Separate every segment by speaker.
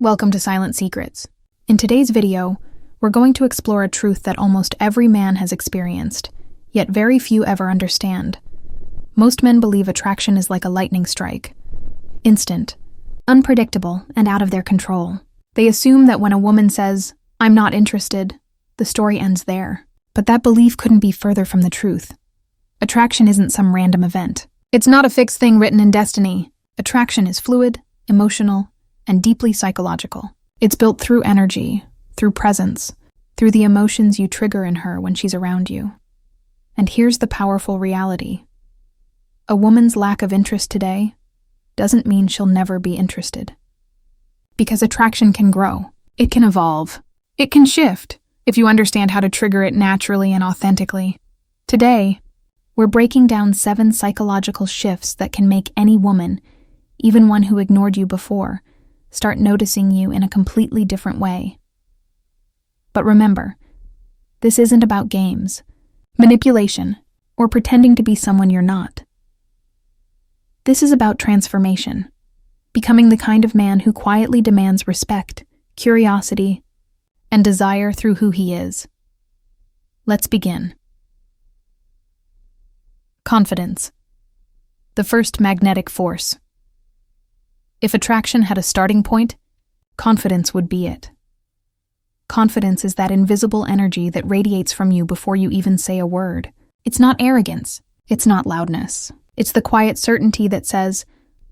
Speaker 1: Welcome to Silent Secrets. In today's video, we're going to explore a truth that almost every man has experienced, yet very few ever understand. Most men believe attraction is like a lightning strike. Instant, unpredictable, and out of their control. They assume that when a woman says, "I'm not interested," the story ends there. But that belief couldn't be further from the truth. Attraction isn't some random event. It's not a fixed thing written in destiny. Attraction is fluid, emotional, and deeply psychological. It's built through energy, through presence, through the emotions you trigger in her when she's around you. And here's the powerful reality. A woman's lack of interest today doesn't mean she'll never be interested. Because attraction can grow. It can evolve. It can shift, if you understand how to trigger it naturally and authentically. Today, we're breaking down 7 psychological shifts that can make any woman, even one who ignored you before, start noticing you in a completely different way. But remember, this isn't about games, manipulation, or pretending to be someone you're not. This is about transformation, becoming the kind of man who quietly demands respect, curiosity, and desire through who he is. Let's begin. Confidence, the first magnetic force. If attraction had a starting point, confidence would be it. Confidence is that invisible energy that radiates from you before you even say a word. It's not arrogance. It's not loudness. It's the quiet certainty that says,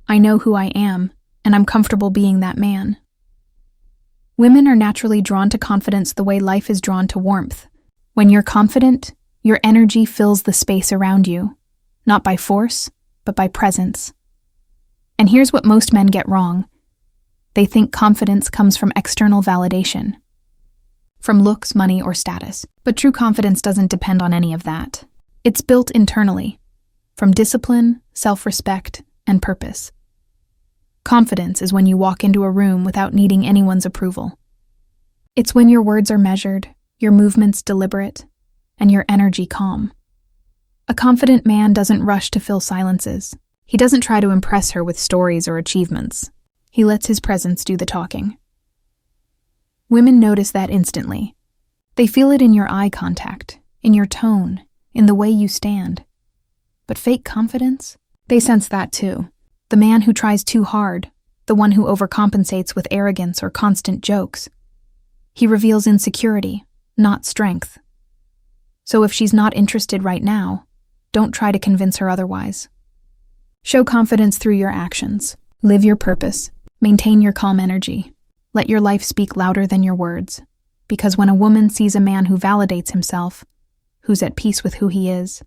Speaker 1: "I know who I am, and I'm comfortable being that man." Women are naturally drawn to confidence the way life is drawn to warmth. When you're confident, your energy fills the space around you, not by force, but by presence. And here's what most men get wrong. They think confidence comes from external validation, from looks, money, or status. But true confidence doesn't depend on any of that. It's built internally, from discipline, self-respect, and purpose. Confidence is when you walk into a room without needing anyone's approval. It's when your words are measured, your movements deliberate, and your energy calm. A confident man doesn't rush to fill silences. He doesn't try to impress her with stories or achievements. He lets his presence do the talking. Women notice that instantly. They feel it in your eye contact, in your tone, in the way you stand. But fake confidence? They sense that too. The man who tries too hard, the one who overcompensates with arrogance or constant jokes. He reveals insecurity, not strength. So if she's not interested right now, don't try to convince her otherwise. Show confidence through your actions. Live your purpose. Maintain your calm energy. Let your life speak louder than your words. Because when a woman sees a man who validates himself, who's at peace with who he is,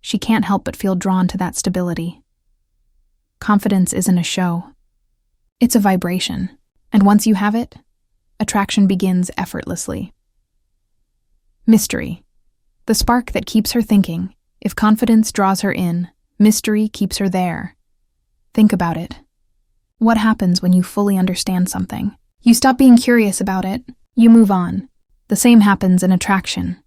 Speaker 1: she can't help but feel drawn to that stability. Confidence isn't a show. It's a vibration. And once you have it, attraction begins effortlessly. Mystery. The spark that keeps her thinking. If confidence draws her in, mystery keeps her there. Think about it. What happens when you fully understand something? You stop being curious about it. You move on. The same happens in attraction.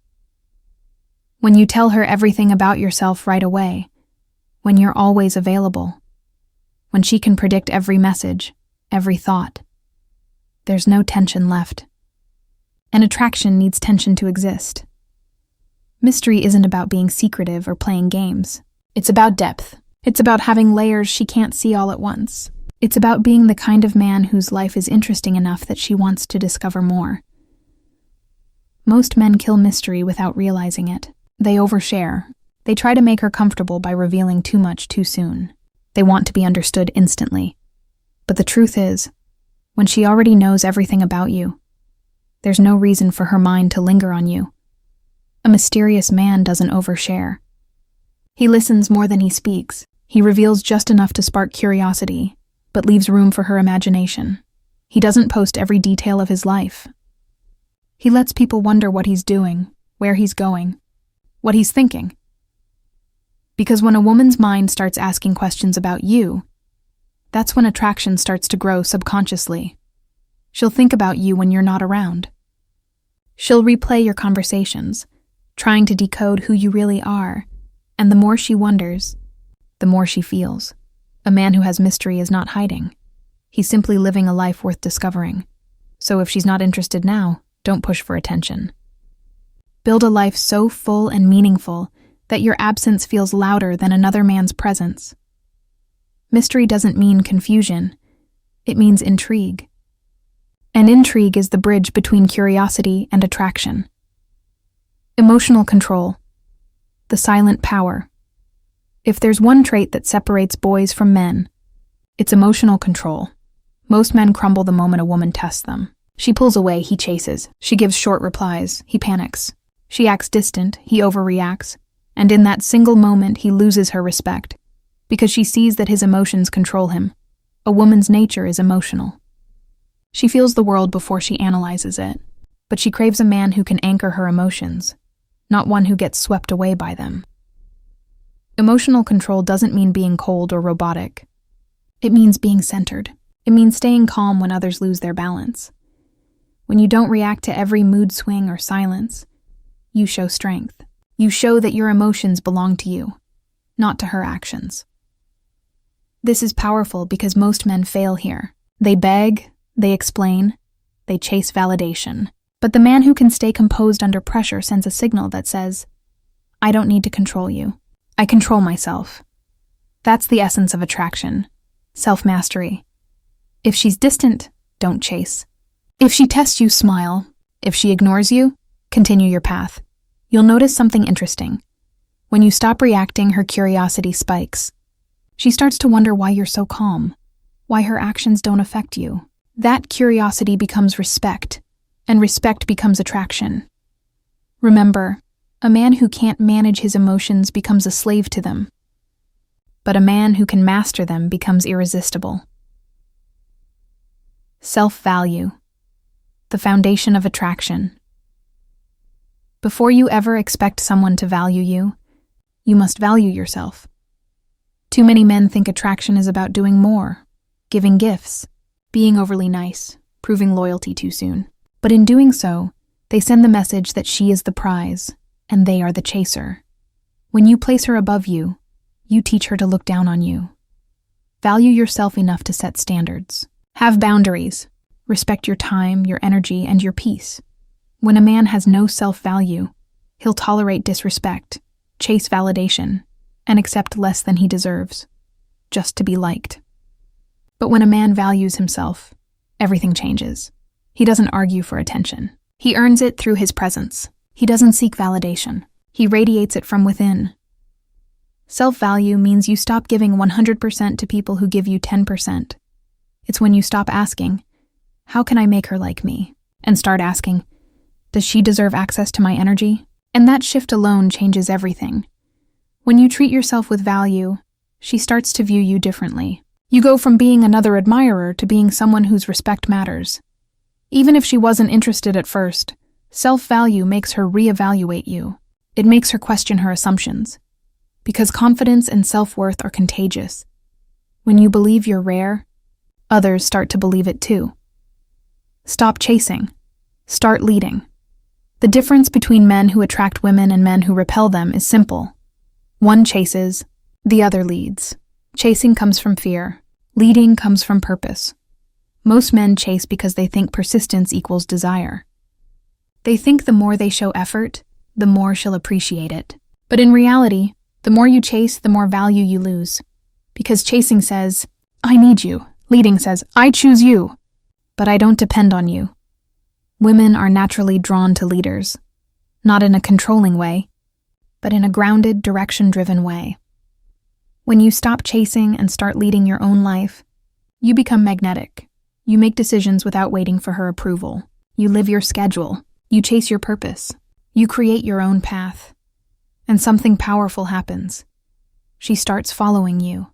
Speaker 1: When you tell her everything about yourself right away, when you're always available, when she can predict every message, every thought, there's no tension left. And attraction needs tension to exist. Mystery isn't about being secretive or playing games. It's about depth. It's about having layers she can't see all at once. It's about being the kind of man whose life is interesting enough that she wants to discover more. Most men kill mystery without realizing it. They overshare. They try to make her comfortable by revealing too much too soon. They want to be understood instantly. But the truth is, when she already knows everything about you, there's no reason for her mind to linger on you. A mysterious man doesn't overshare. He listens more than he speaks. He reveals just enough to spark curiosity, but leaves room for her imagination. He doesn't post every detail of his life. He lets people wonder what he's doing, where he's going, what he's thinking. Because when a woman's mind starts asking questions about you, that's when attraction starts to grow subconsciously. She'll think about you when you're not around. She'll replay your conversations, trying to decode who you really are, and the more she wonders, the more she feels. A man who has mystery is not hiding. He's simply living a life worth discovering. So if she's not interested now, don't push for attention. Build a life so full and meaningful that your absence feels louder than another man's presence. Mystery doesn't mean confusion. It means intrigue. And intrigue is the bridge between curiosity and attraction. Emotional control. The silent power. If there's one trait that separates boys from men, it's emotional control. Most men crumble the moment a woman tests them. She pulls away, he chases. She gives short replies, he panics. She acts distant, he overreacts. And in that single moment, he loses her respect, because she sees that his emotions control him. A woman's nature is emotional. She feels the world before she analyzes it, but she craves a man who can anchor her emotions, not one who gets swept away by them. Emotional control doesn't mean being cold or robotic. It means being centered. It means staying calm when others lose their balance. When you don't react to every mood swing or silence, you show strength. You show that your emotions belong to you, not to her actions. This is powerful because most men fail here. They beg, they explain, they chase validation. But the man who can stay composed under pressure sends a signal that says, I don't need to control you. I control myself. That's the essence of attraction. Self-mastery. If she's distant, don't chase. If she tests you, smile. If she ignores you, continue your path. You'll notice something interesting. When you stop reacting, her curiosity spikes. She starts to wonder why you're so calm, why her actions don't affect you. That curiosity becomes respect, and respect becomes attraction. Remember, a man who can't manage his emotions becomes a slave to them. But a man who can master them becomes irresistible. Self-value, the foundation of attraction. Before you ever expect someone to value you, you must value yourself. Too many men think attraction is about doing more, giving gifts, being overly nice, proving loyalty too soon. But in doing so, they send the message that she is the prize, and they are the chaser. When you place her above you, you teach her to look down on you. Value yourself enough to set standards. Have boundaries. Respect your time, your energy, and your peace. When a man has no self-value, he'll tolerate disrespect, chase validation, and accept less than he deserves, just to be liked. But when a man values himself, everything changes. He doesn't argue for attention. He earns it through his presence. He doesn't seek validation. He radiates it from within. Self-value means you stop giving 100% to people who give you 10%. It's when you stop asking, how can I make her like me? And start asking, does she deserve access to my energy? And that shift alone changes everything. When you treat yourself with value, she starts to view you differently. You go from being another admirer to being someone whose respect matters. Even if she wasn't interested at first, self-value makes her reevaluate you. It makes her question her assumptions. Because confidence and self-worth are contagious. When you believe you're rare, others start to believe it too. Stop chasing. Start leading. The difference between men who attract women and men who repel them is simple. One chases, the other leads. Chasing comes from fear. Leading comes from purpose. Most men chase because they think persistence equals desire. They think the more they show effort, the more she'll appreciate it. But in reality, the more you chase, the more value you lose. Because chasing says, I need you. Leading says, I choose you. But I don't depend on you. Women are naturally drawn to leaders, not in a controlling way, but in a grounded, direction-driven way. When you stop chasing and start leading your own life, you become magnetic. You make decisions without waiting for her approval. You live your schedule. You chase your purpose. You create your own path. And something powerful happens. She starts following you.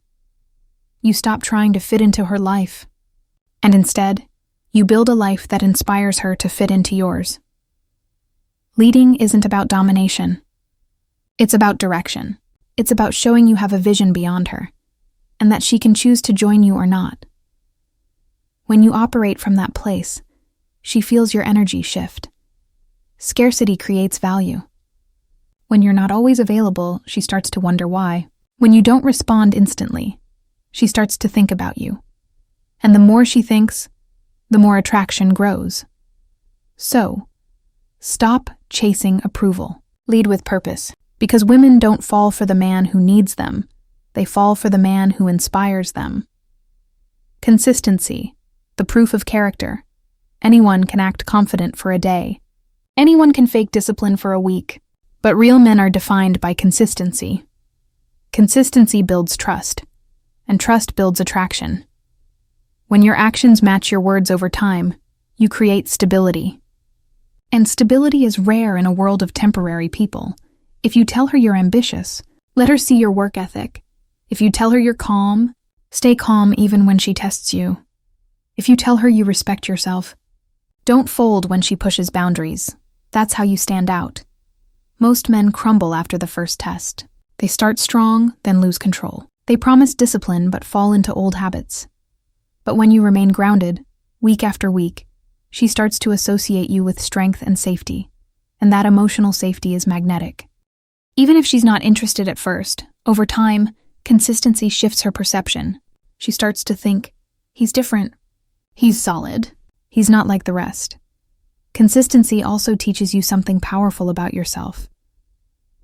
Speaker 1: You stop trying to fit into her life. And instead, you build a life that inspires her to fit into yours. Leading isn't about domination. It's about direction. It's about showing you have a vision beyond her, and that she can choose to join you or not. When you operate from that place, she feels your energy shift. Scarcity creates value. When you're not always available, she starts to wonder why. When you don't respond instantly, she starts to think about you. And the more she thinks, the more attraction grows. So, stop chasing approval. Lead with purpose. Because women don't fall for the man who needs them. They fall for the man who inspires them. Consistency, the proof of character. Anyone can act confident for a day. Anyone can fake discipline for a week. But real men are defined by consistency. Consistency builds trust, and trust builds attraction. When your actions match your words over time, you create stability. And stability is rare in a world of temporary people. If you tell her you're ambitious, let her see your work ethic. If you tell her you're calm, stay calm even when she tests you. If you tell her you respect yourself, don't fold when she pushes boundaries. That's how you stand out. Most men crumble after the first test. They start strong, then lose control. They promise discipline but fall into old habits. But when you remain grounded, week after week, she starts to associate you with strength and safety, and that emotional safety is magnetic. Even if she's not interested at first, over time, consistency shifts her perception. She starts to think, he's different. He's solid. He's not like the rest. Consistency also teaches you something powerful about yourself.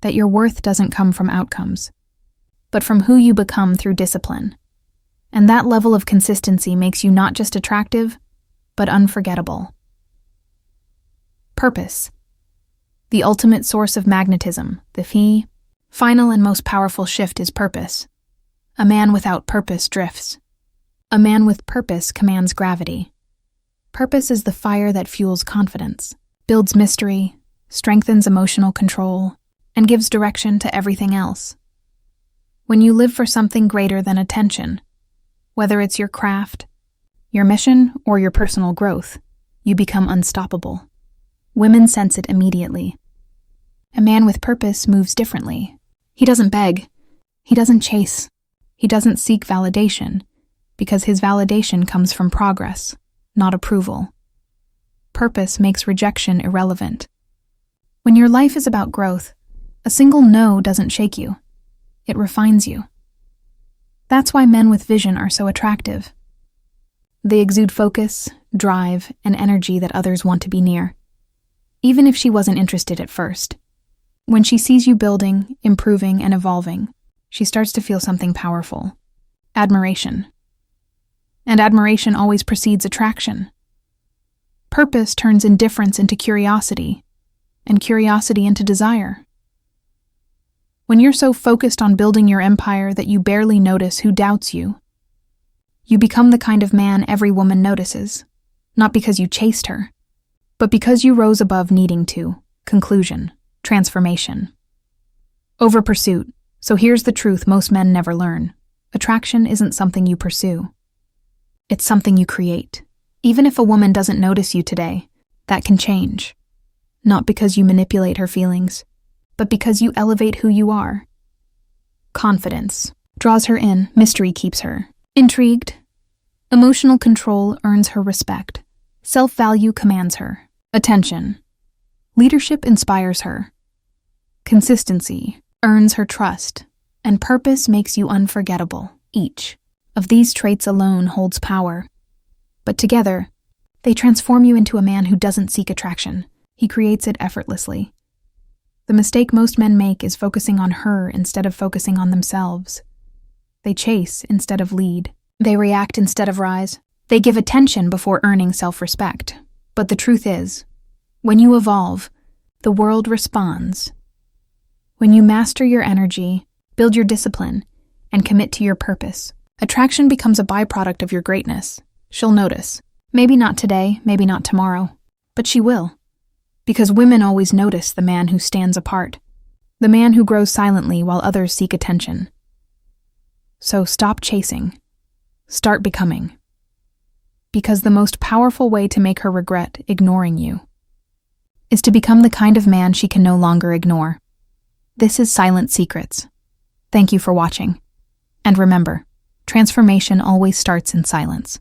Speaker 1: That your worth doesn't come from outcomes, but from who you become through discipline. And that level of consistency makes you not just attractive, but unforgettable. Purpose. The ultimate source of magnetism, the final and most powerful shift is purpose. A man without purpose drifts. A man with purpose commands gravity. Purpose is the fire that fuels confidence, builds mystery, strengthens emotional control, and gives direction to everything else. When you live for something greater than attention, whether it's your craft, your mission, or your personal growth, you become unstoppable. Women sense it immediately. A man with purpose moves differently. He doesn't beg. He doesn't chase. He doesn't seek validation, because his validation comes from progress, not approval. Purpose makes rejection irrelevant. When your life is about growth, a single no doesn't shake you. It refines you. That's why men with vision are so attractive. They exude focus, drive, and energy that others want to be near, even if she wasn't interested at first. When she sees you building, improving, and evolving, she starts to feel something powerful. Admiration. And admiration always precedes attraction. Purpose turns indifference into curiosity, and curiosity into desire. When you're so focused on building your empire that you barely notice who doubts you, you become the kind of man every woman notices, not because you chased her, but because you rose above needing to. Conclusion. Transformation. Over pursuit. So here's the truth most men never learn. Attraction isn't something you pursue. It's something you create. Even if a woman doesn't notice you today, that can change. Not because you manipulate her feelings, but because you elevate who you are. Confidence draws her in, mystery keeps her intrigued. Emotional control earns her respect. Self-value commands her attention. Leadership inspires her. Consistency earns her trust, and purpose makes you unforgettable. Each of these traits alone holds power, but together, they transform you into a man who doesn't seek attraction. He creates it effortlessly. The mistake most men make is focusing on her instead of focusing on themselves. They chase instead of lead. They react instead of rise. They give attention before earning self-respect. But the truth is, when you evolve, the world responds. When you master your energy, build your discipline, and commit to your purpose, attraction becomes a byproduct of your greatness. She'll notice. Maybe not today, maybe not tomorrow, but she will. Because women always notice the man who stands apart, the man who grows silently while others seek attention. So stop chasing. Start becoming. Because the most powerful way to make her regret ignoring you is to become the kind of man she can no longer ignore. This is Silent Secrets. Thank you for watching. And remember, transformation always starts in silence.